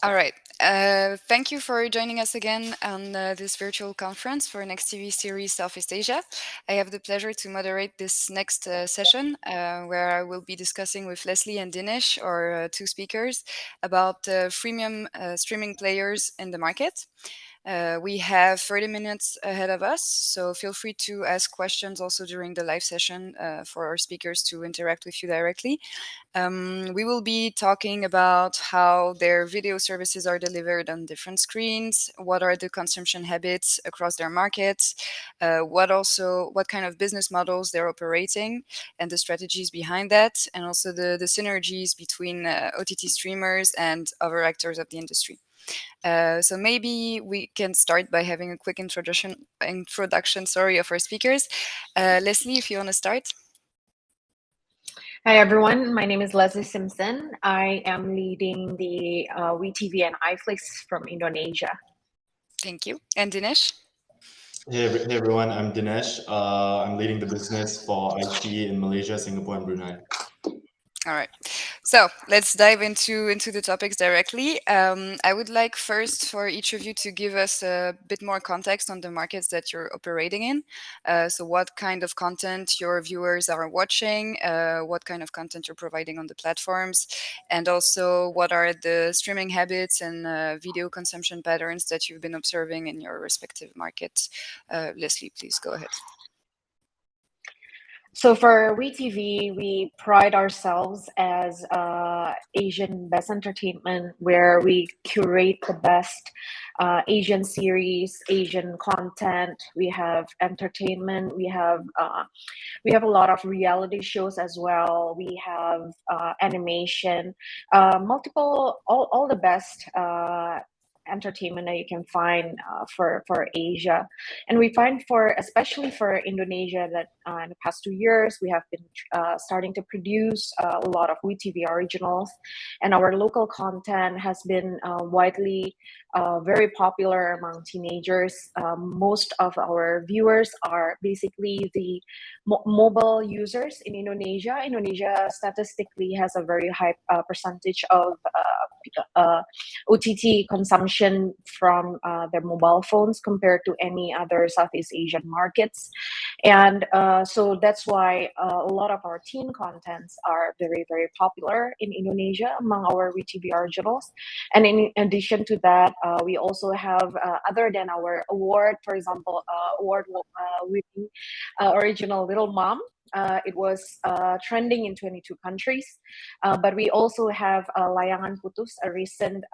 All right. Thank you for joining us again on this virtual conference for Nextv series Southeast Asia. I have the pleasure to moderate this next session where I will be discussing with Leslie and Dinesh, our two speakers, about freemium streaming players in the market. We have 30 minutes ahead of us, so feel free to ask questions also during the live session for our speakers to interact with you directly. We will be talking about how their video services are delivered on different screens, what are the consumption habits across their markets, what kind of business models they're operating, and the strategies behind that, and also the synergies between OTT streamers and other actors of the industry. So maybe we can start by having a quick introduction, sorry, of our speakers. Leslie, if you want to start. Hi, everyone. My name is Leslie Simpson. I am leading the WeTV and iFlix from Indonesia. Thank you. And Dinesh? Hey everyone, I'm Dinesh. I'm leading the business for IT in Malaysia, Singapore, and Brunei. All right. So let's dive into the topics directly. I would like first for each of you to give us a bit more context on the markets that you're operating in. So what kind of content your viewers are watching, what kind of content you're providing on the platforms, and also what are the streaming habits and video consumption patterns that you've been observing in your respective markets. Leslie, please go ahead. So for WeTV, we pride ourselves as Asian best entertainment, where we curate the best Asian series, Asian content. We have entertainment. We have a lot of reality shows as well. We have animation, all the best entertainment that you can find for Asia. And we find especially for Indonesia, that in the past 2 years we have been starting to produce a lot of WeTV originals, and our local content has been widely very popular among teenagers. Most of our viewers are basically the mobile users in Indonesia. Indonesia statistically has a very high percentage of OTT consumption from their mobile phones compared to any other Southeast Asian markets. And so that's why a lot of our teen contents are very, very popular in Indonesia among our WeTV originals. And in addition to that, we also have, other than our award, for example, award winning original Little Mom. It was trending in 22 countries. But we also have Layangan Putus, a recent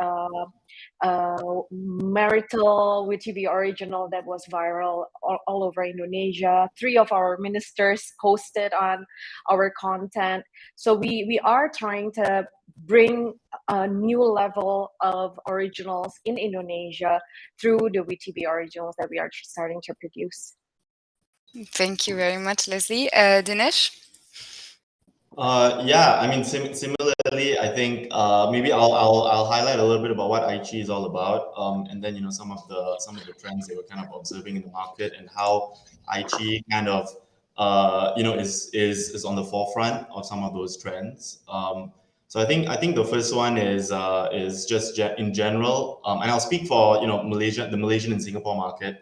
marital WeTV original that was viral all over Indonesia. 3 of our ministers posted on our content. So we are trying to bring a new level of originals in Indonesia through the WeTV originals that we are starting to produce. Thank you very much, Leslie. Dinesh? Yeah, I mean, similarly, I think maybe I'll highlight a little bit about what IG is all about, and then some of the trends that we're kind of observing in the market and how IG kind of is on the forefront of some of those trends. So I think the first one is just in general, and I'll speak for Malaysia, the Malaysian and Singapore market,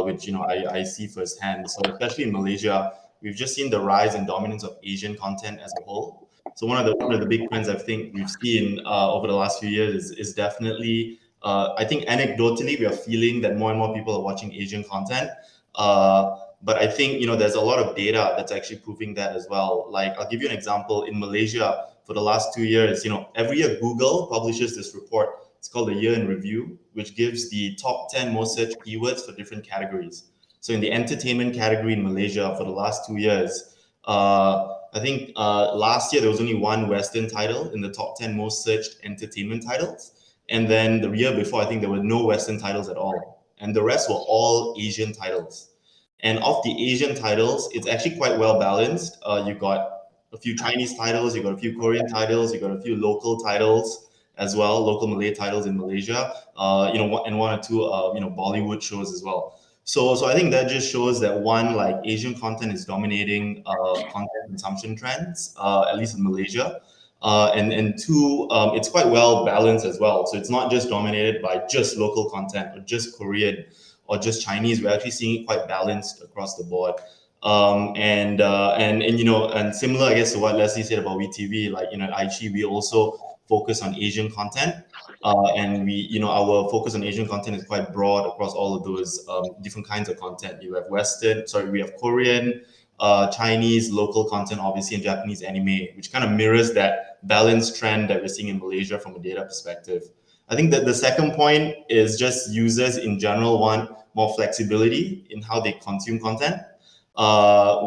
which I see firsthand. So especially in Malaysia, we've just seen the rise and dominance of Asian content as a whole. So one of the big trends I think we've seen over the last few years is definitely, I think anecdotally we are feeling that more and more people are watching Asian content. But I think there's a lot of data that's actually proving that as well. Like I'll give you an example. In Malaysia, for the last 2 years, every year Google publishes this report. It's called the Year in Review, which gives the top 10 most searched keywords for different categories. So in the entertainment category in Malaysia for the last 2 years, I think last year there was only one Western title in the top 10 most searched entertainment titles. And then the year before, I think there were no Western titles at all. And the rest were all Asian titles. And of the Asian titles, it's actually quite well balanced. You got a few Chinese titles, you got a few Korean titles, you got a few local titles as well, local Malay titles in Malaysia, and one or two, Bollywood shows as well. So I think that just shows that one, like Asian content is dominating content consumption trends, at least in Malaysia. And two, it's quite well balanced as well. So it's not just dominated by just local content or just Korean or just Chinese. We're actually seeing it quite balanced across the board. And and similar, I guess, to what Leslie said about VTV, like at Aichi, we also focus on Asian content. And our focus on Asian content is quite broad across all of those different kinds of content. You have we have Korean, Chinese, local content, obviously, and Japanese anime, which kind of mirrors that balanced trend that we're seeing in Malaysia from a data perspective. I think that the second point is just users in general want more flexibility in how they consume content,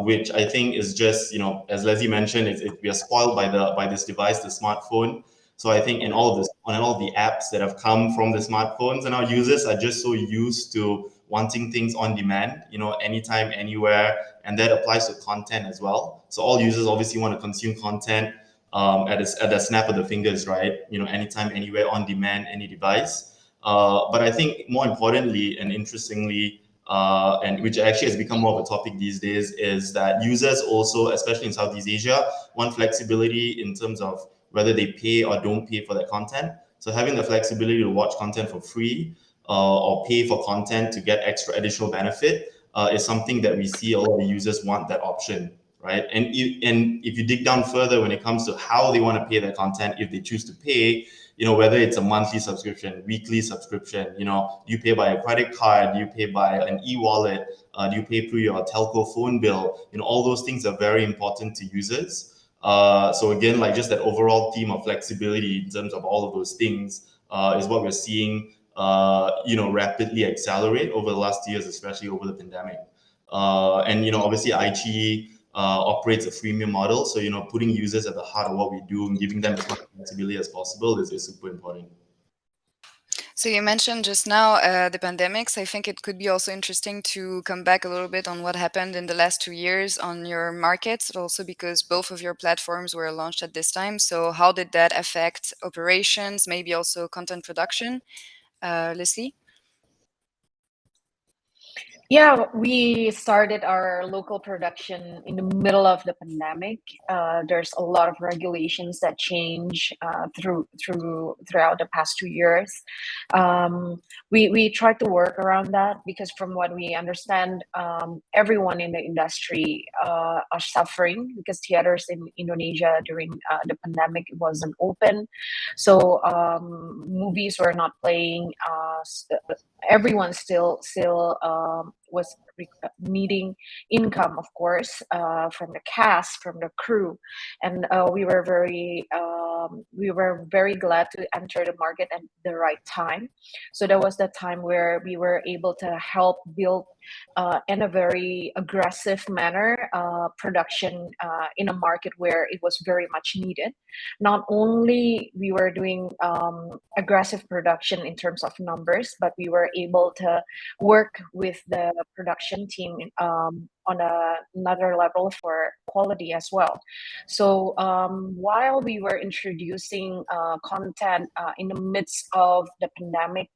which I think is just, as Leslie mentioned, we are spoiled by this device, the smartphone. So I think in all of this, on all the apps that have come from the smartphones, and our users are just so used to wanting things on demand, anytime, anywhere, and that applies to content as well. So all users obviously want to consume content at the snap of the fingers, right? Anytime, anywhere, on demand, any device. But I think more importantly and interestingly, and which actually has become more of a topic these days, is that users also, especially in Southeast Asia, want flexibility in terms of whether they pay or don't pay for that content. So having the flexibility to watch content for free or pay for content to get extra additional benefit is something that we see a lot of users want that option, right? And if you dig down further when it comes to how they want to pay their content, if they choose to pay, whether it's a monthly subscription, weekly subscription, do you pay by a credit card? Do you pay by an e-wallet? Do you pay through your telco phone bill? All those things are very important to users. So again, like just that overall theme of flexibility in terms of all of those things is what we're seeing, rapidly accelerate over the last years, especially over the pandemic. And obviously, IG operates a freemium model, so putting users at the heart of what we do and giving them as much flexibility as possible is super important. So you mentioned just now the pandemics. I think it could be also interesting to come back a little bit on what happened in the last 2 years on your markets, also because both of your platforms were launched at this time. So how did that affect operations, maybe also content production? Leslie? Yeah, we started our local production in the middle of the pandemic. There's a lot of regulations that change throughout the past 2 years. We tried to work around that because, from what we understand, everyone in the industry are suffering because theaters in Indonesia during the pandemic wasn't open, so movies were not playing. Everyone still was needing income, of course, from the cast, from the crew, and we were very glad to enter the market at the right time. So that was the time where we were able to help build in a very aggressive manner production in a market where it was very much needed. Not only we were doing aggressive production in terms of numbers, but we were able to work with the production team on another level for quality as well. So while we were introducing content in the midst of the pandemic,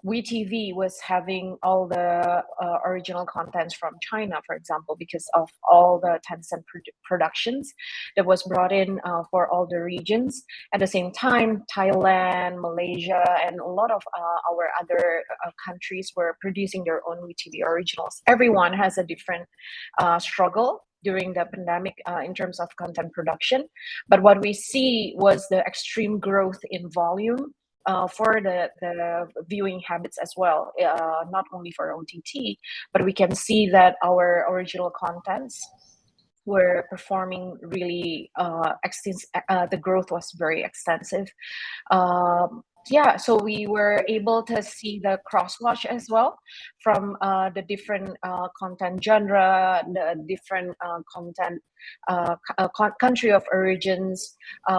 WeTV was having all the original contents from China, for example, because of all the Tencent productions that was brought in for all the regions. At the same time, Thailand, Malaysia, and a lot of our other countries were producing their own WeTV originals. Everyone has a different struggle during the pandemic in terms of content production. But what we see was the extreme growth in volume for the viewing habits as well, not only for OTT, but we can see that our original contents were performing really extensive. The growth was very extensive. Yeah, so we were able to see the cross watch as well from the different content genre, the different content country of origins.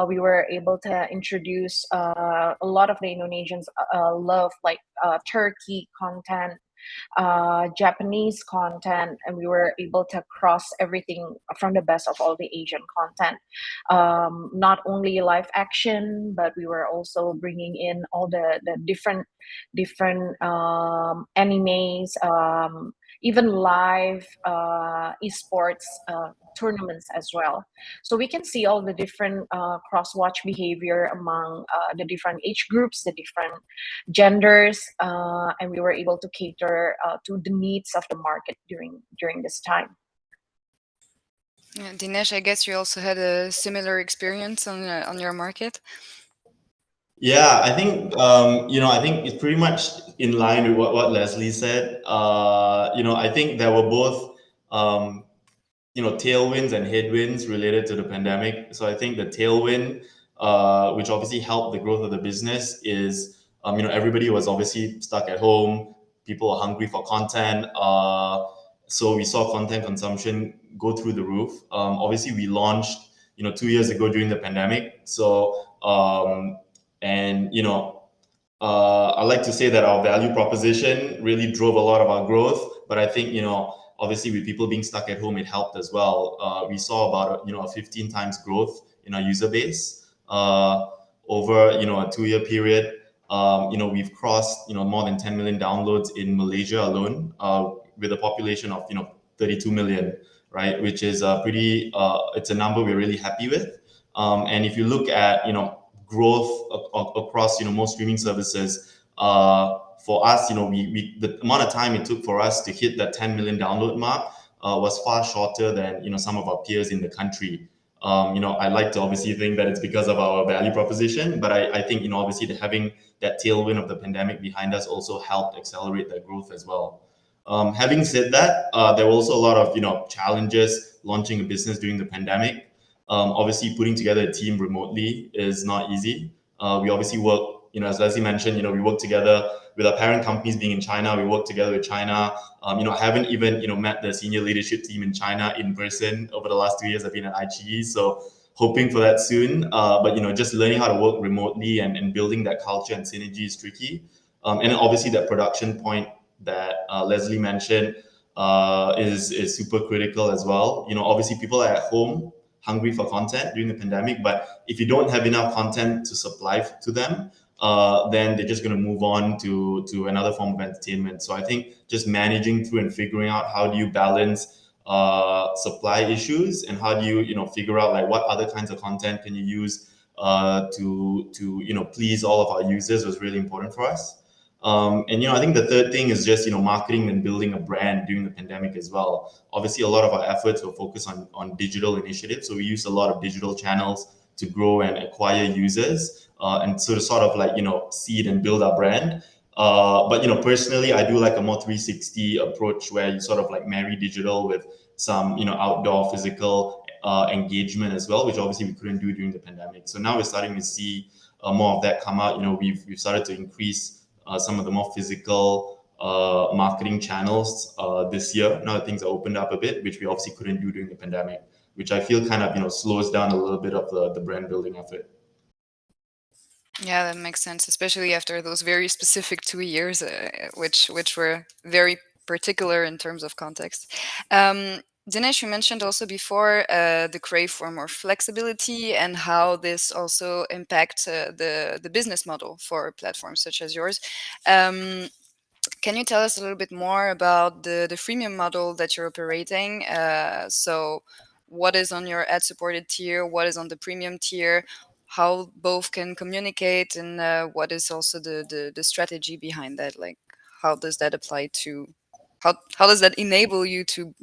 We were able to introduce a lot of the Indonesians love like Turkey content, Japanese content, and we were able to cross everything from the best of all the Asian content. Not only live action, but we were also bringing in all the different animes, even live esports tournaments as well. So we can see all the different cross-watch behavior among the different age groups, the different genders, and we were able to cater to the needs of the market during this time. Yeah, Dinesh, I guess you also had a similar experience on your market. Yeah, I think I think it's pretty much in line with what Leslie said. I think there were both um, tailwinds and headwinds related to the pandemic. So I think the tailwind, which obviously helped the growth of the business, is everybody was obviously stuck at home. People are hungry for content, so we saw content consumption go through the roof. Obviously, we launched 2 years ago during the pandemic. So and I like to say that our value proposition really drove a lot of our growth. But I think obviously with people being stuck at home, it helped as well. We saw about a 15 times growth in our user base over a 2 year period. We've crossed more than 10 million downloads in Malaysia alone, with a population of 32 million, right? Which is pretty. It's a number we're really happy with. And if you look at growth across most streaming services, for us, we the amount of time it took for us to hit that 10 million download mark was far shorter than some of our peers in the country. I like to obviously think that it's because of our value proposition, but I think obviously having that tailwind of the pandemic behind us also helped accelerate that growth as well. Having said that, there were also a lot of challenges launching a business during the pandemic. Obviously, putting together a team remotely is not easy. We obviously work, as Leslie mentioned, we work together with our parent companies being in China. We work together with China. I haven't even, met the senior leadership team in China in person over the last 2 years. I've been at iQIYI, so hoping for that soon. But just learning how to work remotely and building that culture and synergy is tricky. And then obviously that production point that Leslie mentioned is super critical as well. Obviously people are at home hungry for content during the pandemic, but if you don't have enough content to supply to them, then they're just going to move on to another form of entertainment. So I think just managing through and figuring out how do you balance supply issues, and how do you figure out like what other kinds of content can you use to please all of our users was really important for us. And I think the third thing is just marketing and building a brand during the pandemic as well. Obviously, a lot of our efforts were focused on digital initiatives, so we used a lot of digital channels to grow and acquire users, and so to sort of like seed and build our brand. But personally, I do like a more 360 approach where you sort of like marry digital with some outdoor physical engagement as well, which obviously we couldn't do during the pandemic. So now we're starting to see more of that come out. We've started to increase some of the more physical marketing channels this year. Now that things are opened up a bit, which we obviously couldn't do during the pandemic, which I feel kind of slows down a little bit of the brand building effort. Yeah, that makes sense, especially after those very specific 2 years, which were very particular in terms of context. Dinesh, you mentioned also before the crave for more flexibility and how this also impacts the business model for platforms such as yours. Can you tell us a little bit more about the freemium model that you're operating? So, what is on your ad-supported tier? What is on the premium tier? How both can communicate, and what is also the strategy behind that? Like, how does that apply to how does that enable you to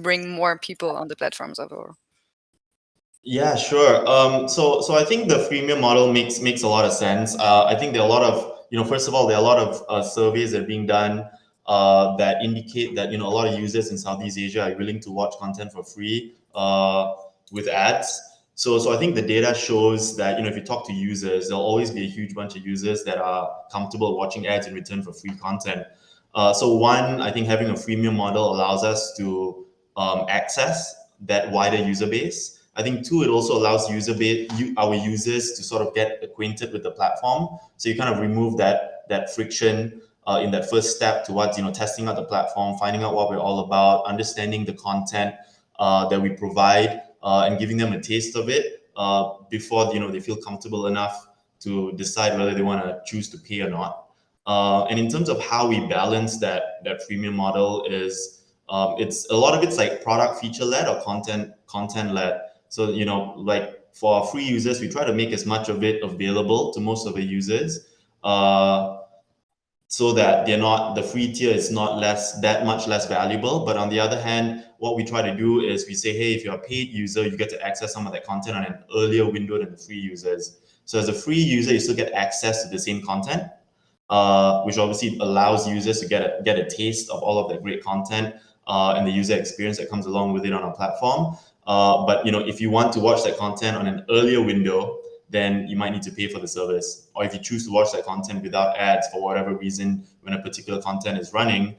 bring more people on the platforms overall? Yeah, sure. So I think the freemium model makes a lot of sense. I think there are a lot of first of all, there are a lot of surveys that are being done that indicate that a lot of users in Southeast Asia are willing to watch content for free with ads. So I think the data shows that if you talk to users, there'll always be a huge bunch of users that are comfortable watching ads in return for free content. So one, I think having a freemium model allows us to access that wider user base. I think two, it also allows our users to sort of get acquainted with the platform. So you kind of remove that friction in that first step towards testing out the platform, finding out what we're all about, understanding the content that we provide, and giving them a taste of it before they feel comfortable enough to decide whether they want to choose to pay or not. And in terms of how we balance that freemium model is It's a lot of it's like product feature led or content led. So like for our free users, we try to make as much of it available to most of the users. So that the free tier is not that much less valuable. But on the other hand, what we try to do is we say, hey, if you're a paid user, you get to access some of that content on an earlier window than the free users. So as a free user, you still get access to the same content, which obviously allows users to get a taste of all of the great content and the user experience that comes along with it on our platform. But if you want to watch that content on an earlier window, then you might need to pay for the service. Or if you choose to watch that content without ads for whatever reason, when a particular content is running,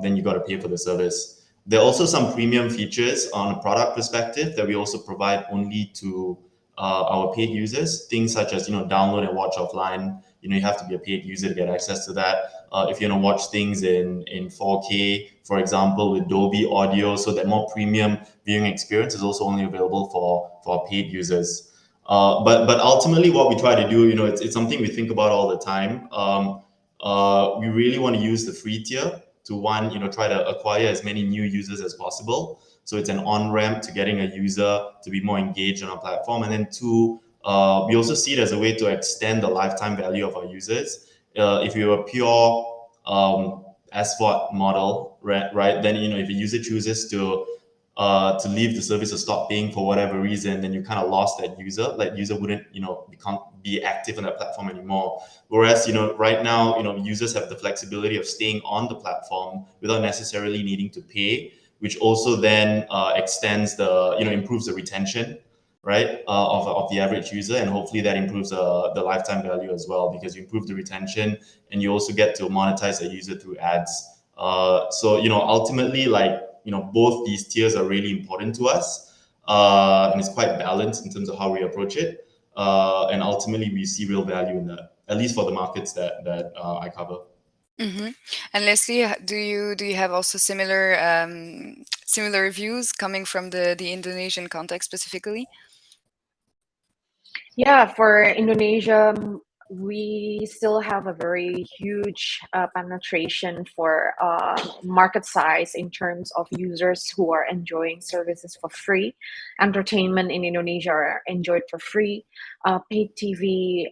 then you got to pay for the service. There are also some premium features on a product perspective that we also provide only to our paid users. Things such as download and watch offline. You have to be a paid user to get access to that. If you want to watch things in 4K, for example, with Dolby Audio, so that more premium viewing experience is also only available for paid users. But ultimately, what we try to do, it's something we think about all the time. We really want to use the free tier to one, try to acquire as many new users as possible. So it's an on ramp to getting a user to be more engaged on our platform, and then two, we also see it as a way to extend the lifetime value of our users. If you're a pure SVOD model, right, then if a user chooses to leave the service or stop paying for whatever reason, then you kind of lost that user. That user wouldn't, be active on that platform anymore. Whereas, right now, users have the flexibility of staying on the platform without necessarily needing to pay, which also then extends improves the retention, right, of the average user, and hopefully that improves the lifetime value as well, because you improve the retention and you also get to monetize a user through ads. So ultimately, like both these tiers are really important to us, and it's quite balanced in terms of how we approach it. And ultimately, we see real value in that, at least for the markets that I cover. Mm-hmm. And Leslie, do you have also similar views coming from the Indonesian context specifically? Yeah, for Indonesia, we still have a very huge penetration for market size in terms of users who are enjoying services for free. Entertainment in Indonesia are enjoyed for free. Paid TV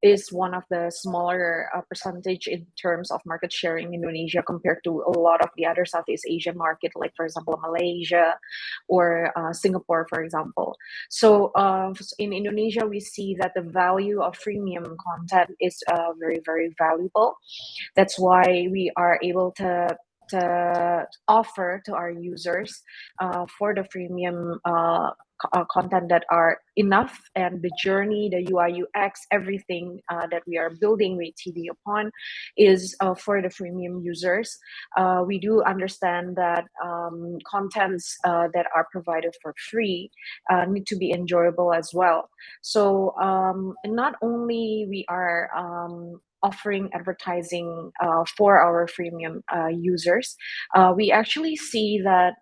is one of the smaller percentage in terms of market share in Indonesia compared to a lot of the other Southeast Asian market, like for example Malaysia or Singapore, for example. So in Indonesia, we see that the value of freemium content is very, very valuable. That's why we are able to offer to our users for the freemium content that are enough, and the journey, the UI UX, everything that we are building with TV upon is for the freemium users. We do understand that contents that are provided for free need to be enjoyable as well. So not only we are offering advertising for our freemium users, we actually see that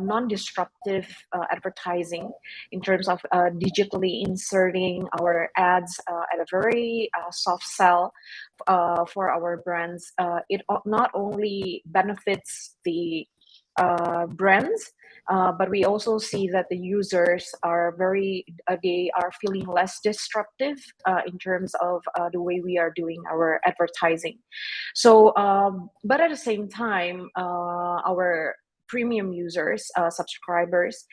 non-disruptive advertising in terms of digitally inserting our ads at a very soft sell for our brands. It not only benefits the brands, but we also see that the users are they are feeling less disruptive in terms of the way we are doing our advertising. So, but at the same time, our premium users, subscribers,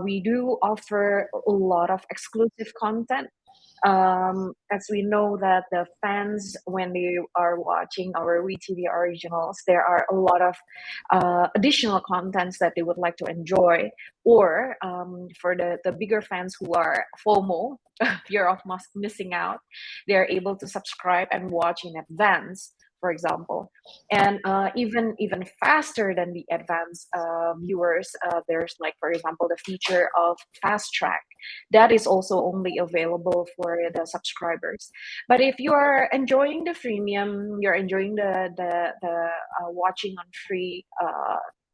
we do offer a lot of exclusive content. As we know that the fans, when they are watching our WeTV originals, there are a lot of additional contents that they would like to enjoy. Or for the bigger fans who are FOMO, fear of missing out, they are able to subscribe and watch in advance, for example. And even faster than the advanced viewers, there's, like for example, the feature of fast track that is also only available for the subscribers. But if you are enjoying the freemium, you're enjoying the watching on free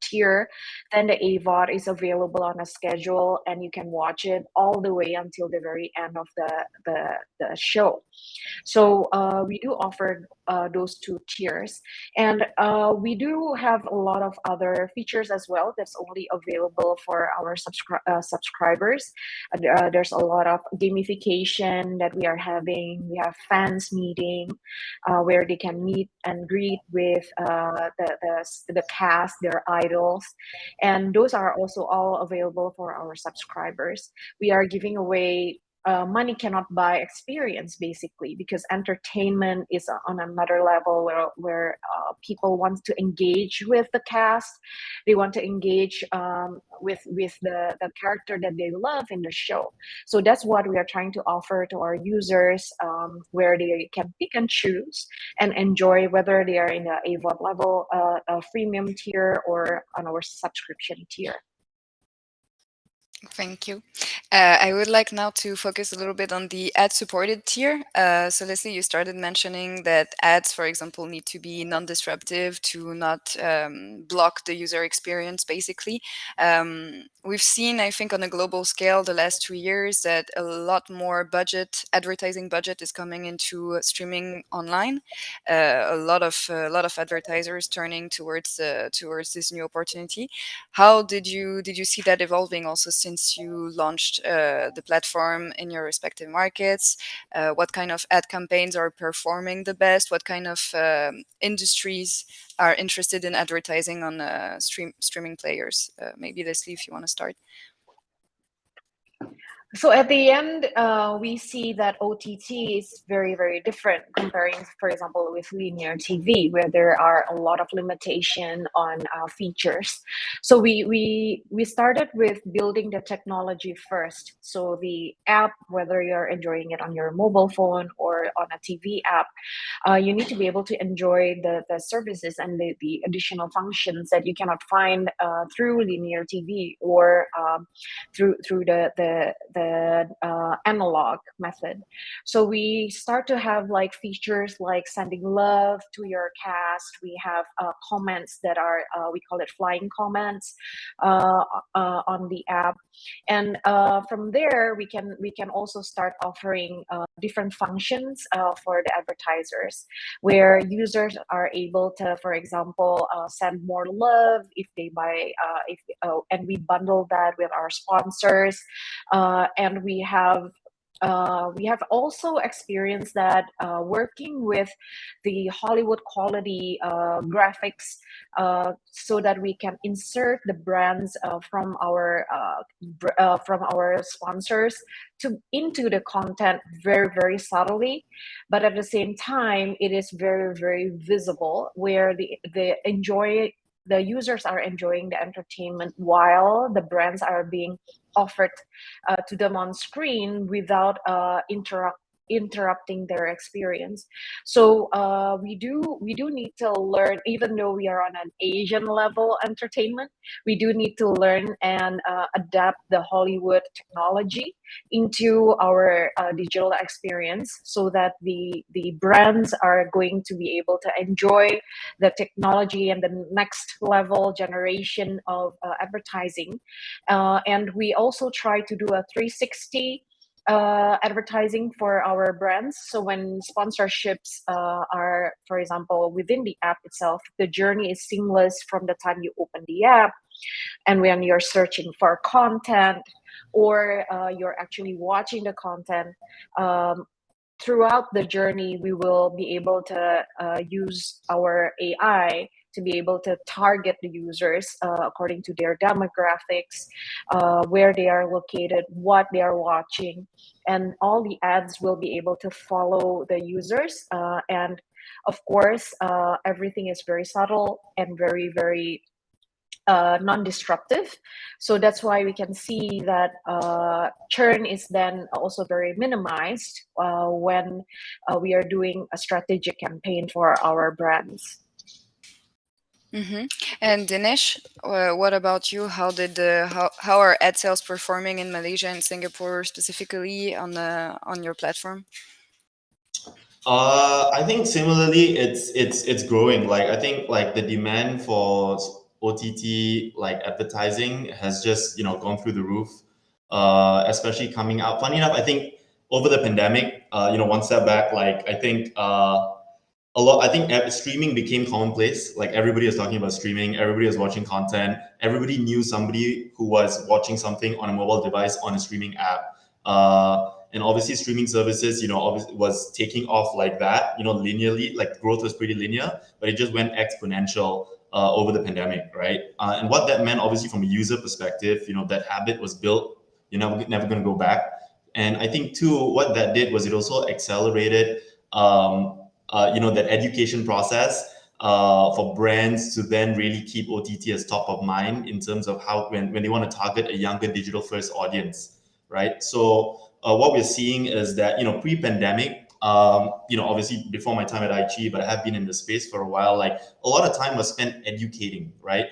tier, then the AVOD is available on a schedule, and you can watch it all the way until the very end of the show. So we do offer those two tiers, and we do have a lot of other features as well that's only available for our subscribers. There's a lot of gamification that we are having. We have fans meeting where they can meet and greet with the cast, their idols, and those are also all available for our subscribers. We are giving away money cannot buy experience, basically, because entertainment is on another level where people want to engage with the cast. They want to engage with the character that they love in the show. So that's what we are trying to offer to our users, where they can pick and choose and enjoy, whether they are in the AVOD level, a freemium tier, or on our subscription tier. Thank you. I would like now to focus a little bit on the ad-supported tier. So Leslie, you started mentioning that ads, for example, need to be non-disruptive to not block the user experience, basically. We've seen, I think, on a global scale the last 2 years that a lot more advertising budget is coming into streaming online. A lot of advertisers turning towards this new opportunity. How did you see that evolving also since you launched the platform in your respective markets? What kind of ad campaigns are performing the best? What kind of industries are interested in advertising on streaming players? Maybe Leslie, if you want to start. So at the end, we see that OTT is very, very different comparing, for example, with linear TV, where there are a lot of limitation on features. So we started with building the technology first. So the app, whether you're enjoying it on your mobile phone or on a TV app, you need to be able to enjoy the services and the additional functions that you cannot find through linear TV or through the analog method. So we start to have like features like sending love to your cast. We have comments that are we call it flying comments on the app, and from there we can also start offering different functions for the advertisers, where users are able to, for example, send more love if they buy if and we bundle that with our sponsors, and we have also experienced that working with the Hollywood quality graphics, so that we can insert the brands from our sponsors into the content very, very subtly, but at the same time it is very, very visible, where the users are enjoying the entertainment while the brands are being offered to them on screen without interrupting their experience. So we do need to learn, even though we are on an Asian level entertainment, we do need to learn and adapt the Hollywood technology into our digital experience, so that the brands are going to be able to enjoy the technology and the next level generation of advertising. And we also try to do a 360 advertising for our brands. So when sponsorships are, for example, within the app itself, the journey is seamless from the time you open the app, and when you're searching for content, or you're actually watching the content. Throughout the journey, we will be able to use our AI to be able to target the users according to their demographics, where they are located, what they are watching, and all the ads will be able to follow the users. And of course, everything is very subtle and very, very non-disruptive. So that's why we can see that churn is then also very minimized when we are doing a strategic campaign for our brands. Mm-hmm. And Dinesh, what about you? How are ad sales performing in Malaysia and Singapore specifically on your platform? I think similarly, it's growing. Like I think like the demand for OTT like advertising has just gone through the roof, especially coming out. Funny enough, I think over the pandemic, one step back, like I think a lot. I think streaming became commonplace. Like everybody was talking about streaming. Everybody was watching content. Everybody knew somebody who was watching something on a mobile device on a streaming app. And obviously, streaming services, obviously was taking off like that. Linearly, like growth was pretty linear, but it just went exponential over the pandemic, right? And what that meant, obviously, from a user perspective, that habit was built. You're never going to go back. And I think too, what that did was it also accelerated that education process for brands to then really keep OTT as top of mind in terms of how when they want to target a younger digital first audience, right? So what we're seeing is that pre-pandemic, obviously before my time at IG, but I have been in the space for a while. Like a lot of time was spent educating, right?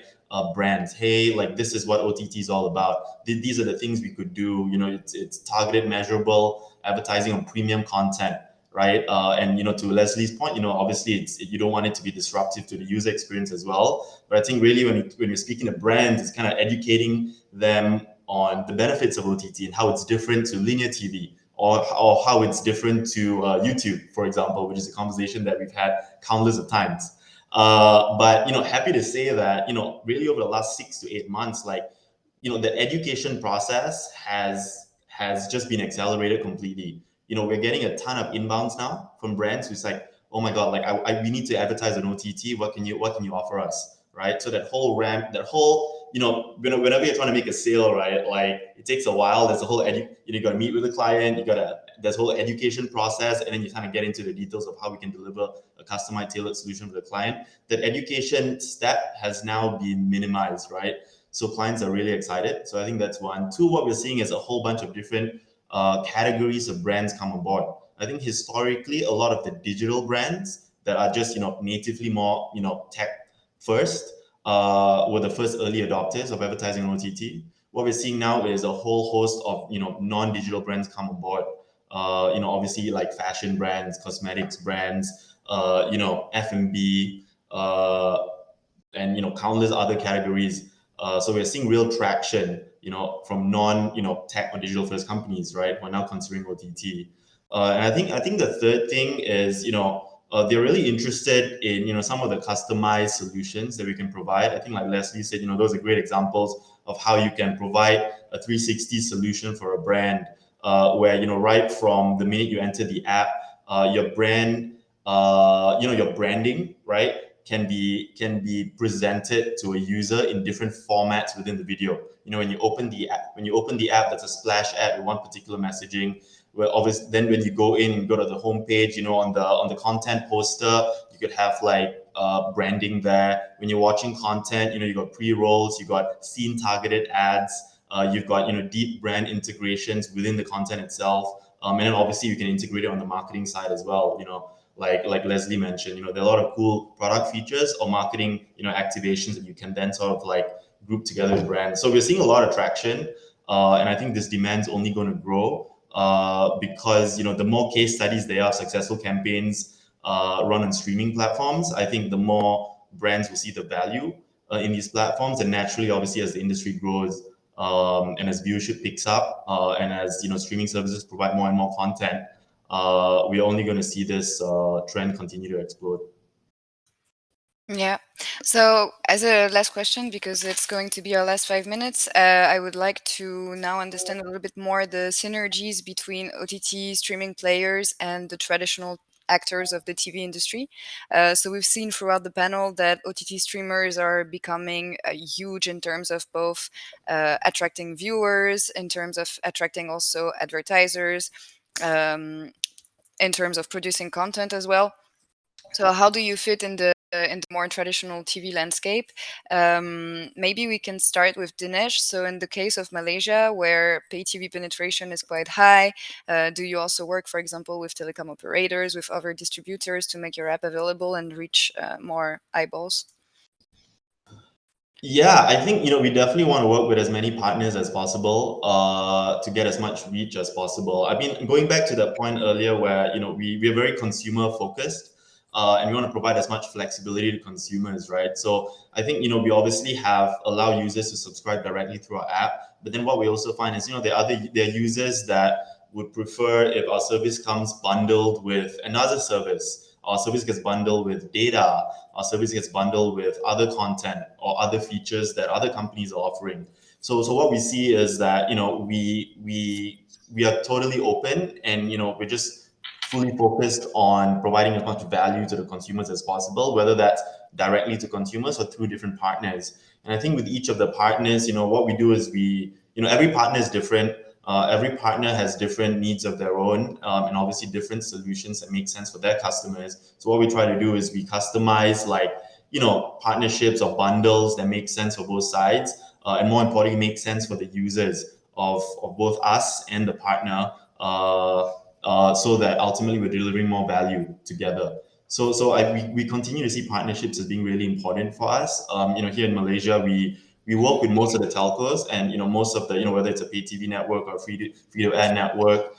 Brands, hey, like this is what OTT is all about. These are the things we could do. It's targeted, measurable advertising on premium content, right? And to Leslie's point, obviously you don't want it to be disruptive to the user experience as well. But I think really when you're speaking to brands, it's kind of educating them on the benefits of OTT and how it's different to linear TV, or how it's different to YouTube, for example, which is a conversation that we've had countless of times. But happy to say that really over the last 6 to 8 months, like the education process has just been accelerated completely. We're getting a ton of inbounds now from brands who's like, oh my god, like we need to advertise on OTT. What can you offer us, right? So that whole ramp, that whole whenever you're trying to make a sale, right? Like it takes a while. There's a whole you got to meet with the client. There's a whole education process, and then you kind of get into the details of how we can deliver a customized, tailored solution for the client. That education step has now been minimized, right? So clients are really excited. So I think that's one. Two, what we're seeing is a whole bunch of different categories of brands come on board. I think historically, a lot of the digital brands that are just natively more tech first were the first early adopters of advertising on OTT. What we're seeing now is a whole host of non-digital brands come on board. Obviously like fashion brands, cosmetics brands, F&B, and countless other categories. So we're seeing real traction, from non tech or digital first companies, right? We're now considering OTT. And I think the third thing is they're really interested in some of the customized solutions that we can provide. I think like Leslie said, those are great examples of how you can provide a 360 solution for a brand, where right from the minute you enter the app, your brand, your branding, right, can be presented to a user in different formats within the video. When you open the app, that's a splash ad with one particular messaging. Where obviously, then when you go in and go to the homepage, on the content poster, you could have like branding there. When you're watching content, you got pre-rolls, you got scene targeted ads, you've got deep brand integrations within the content itself, and then obviously you can integrate it on the marketing side as well. Like Leslie mentioned, there are a lot of cool product features or marketing, activations that you can then sort of like group together with brands. So we're seeing a lot of traction, and I think this demand's only going to grow because the more case studies there are, successful campaigns run on streaming platforms. I think the more brands will see the value in these platforms, and naturally, obviously, as the industry grows. And as viewership picks up, and as streaming services provide more and more content, we're only going to see this trend continue to explode. Yeah. So, as a last question, because it's going to be our last 5 minutes, I would like to now understand a little bit more the synergies between OTT streaming players and the traditional actors of the TV industry. So, we've seen throughout the panel that OTT streamers are becoming huge in terms of both attracting viewers, in terms of attracting also advertisers, um, in terms of producing content as well. So how do you fit in the more traditional TV landscape? Maybe we can start with Dinesh. So in the case of Malaysia, where pay TV penetration is quite high, do you also work, for example, with telecom operators, with other distributors to make your app available and reach more eyeballs? Yeah, I think we definitely want to work with as many partners as possible to get as much reach as possible. I mean, going back to that point earlier, where we're very consumer focused. and we want to provide as much flexibility to consumers, right? So I think, we obviously have allow users to subscribe directly through our app, but then what we also find is, there are users that would prefer if our service comes bundled with another service. Our service gets bundled with data. Our service gets bundled with other content or other features that other companies are offering. So what we see is that, we are totally open, and we're just fully focused on providing as much value to the consumers as possible, whether that's directly to consumers or through different partners. And I think with each of the partners, what we do is every partner is different. Every partner has different needs of their own, and obviously different solutions that make sense for their customers. So what we try to do is we customize, like, partnerships or bundles that make sense for both sides, and more importantly, make sense for the users of both us and the partner, so that ultimately we're delivering more value together. We continue to see partnerships as being really important for us. Here in Malaysia, we work with most of the telcos, and most of the, whether it's a pay TV network or free to air network,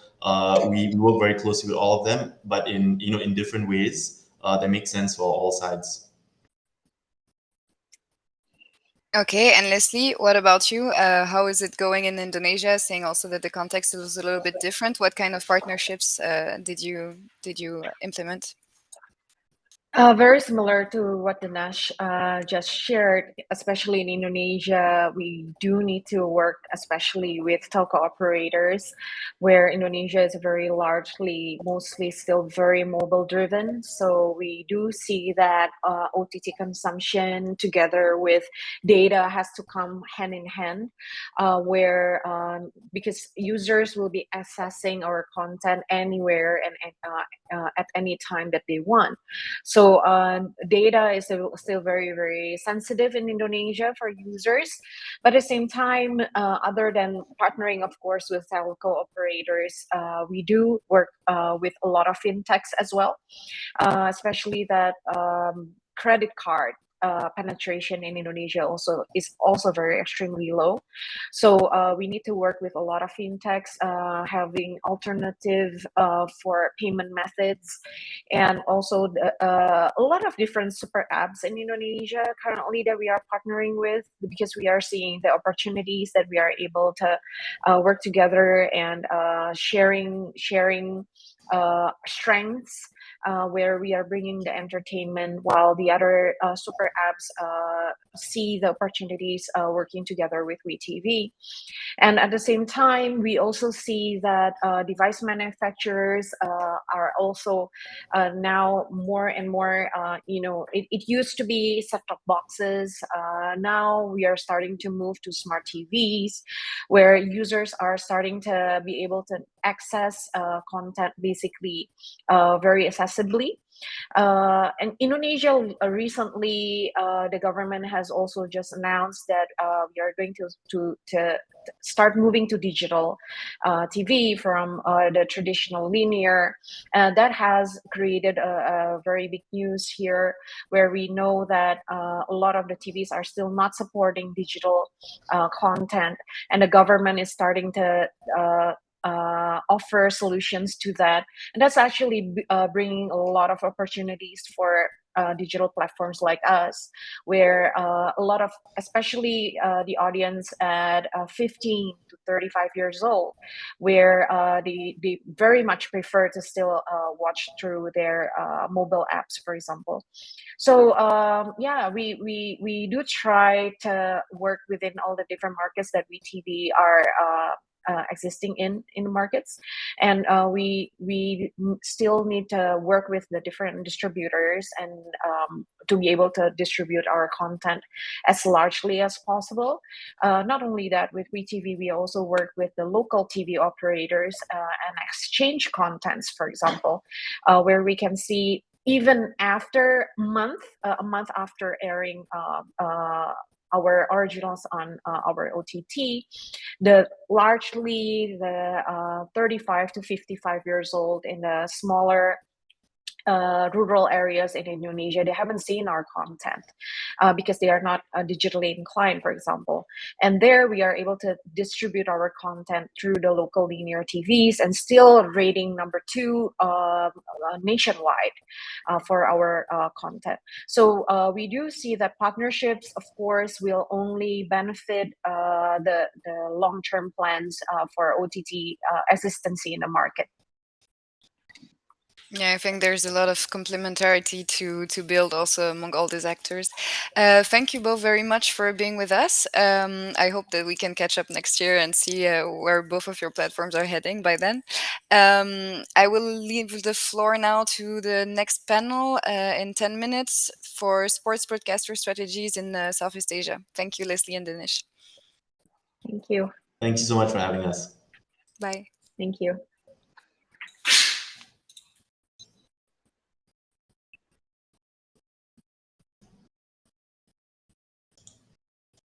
we work very closely with all of them, but in different ways that make sense for all sides. Okay, and Leslie, what about you? How is it going in Indonesia? Saying also that the context is a little bit different. What kind of partnerships did you implement? Very similar to what Dinesh just shared, especially in Indonesia, we do need to work, especially with telco operators, where Indonesia is very largely, mostly still very mobile driven. So we do see that OTT consumption together with data has to come hand in hand, where because users will be accessing our content anywhere and at any time that they want. So data is still very, very sensitive in Indonesia for users. But at the same time, other than partnering, of course, with telco operators, we do work with a lot of fintechs as well, especially that credit card penetration in Indonesia is also very extremely low. So we need to work with a lot of fintechs, having alternative for payment methods, and also a lot of different super apps in Indonesia currently that we are partnering with, because we are seeing the opportunities that we are able to work together and sharing strengths, where we are bringing the entertainment while the other super apps see the opportunities working together with WeTV. And at the same time, we also see that device manufacturers are also now more and more, it used to be set-top boxes. Now we are starting to move to smart TVs, where users are starting to be able to access content basically very accessibly. And Indonesia recently, the government has also just announced that we are going to start moving to digital TV from the traditional linear. That has created a very big news here, where we know that a lot of the TVs are still not supporting digital content, and the government is starting to offer solutions to that. And that's actually bringing a lot of opportunities for digital platforms like us, where a lot of, especially the audience at 15 to 35 years old, where they very much prefer to still watch through their mobile apps, for example. So yeah, we do try to work within all the different markets that WeTV are existing in the markets, and we still need to work with the different distributors and to be able to distribute our content as largely as possible. Not only that, with WeTV, we also work with the local TV operators and exchange contents, for example, where we can see even after a month after airing our originals on our OTT, largely the 35 to 55 years old in the smaller rural areas in Indonesia, they haven't seen our content because they are not digitally inclined, for example. And there we are able to distribute our content through the local linear TVs and still rating number 2 nationwide for our content. So we do see that partnerships, of course, will only benefit the long-term plans for OTT existency in the market. Yeah, I think there's a lot of complementarity to build also among all these actors. Thank you both very much for being with us. I hope that we can catch up next year and see where both of your platforms are heading by then. I will leave the floor now to the next panel in 10 minutes for sports broadcaster strategies in Southeast Asia. Thank you, Leslie and Dinesh. Thank you. Thank you so much for having us. Bye. Thank you.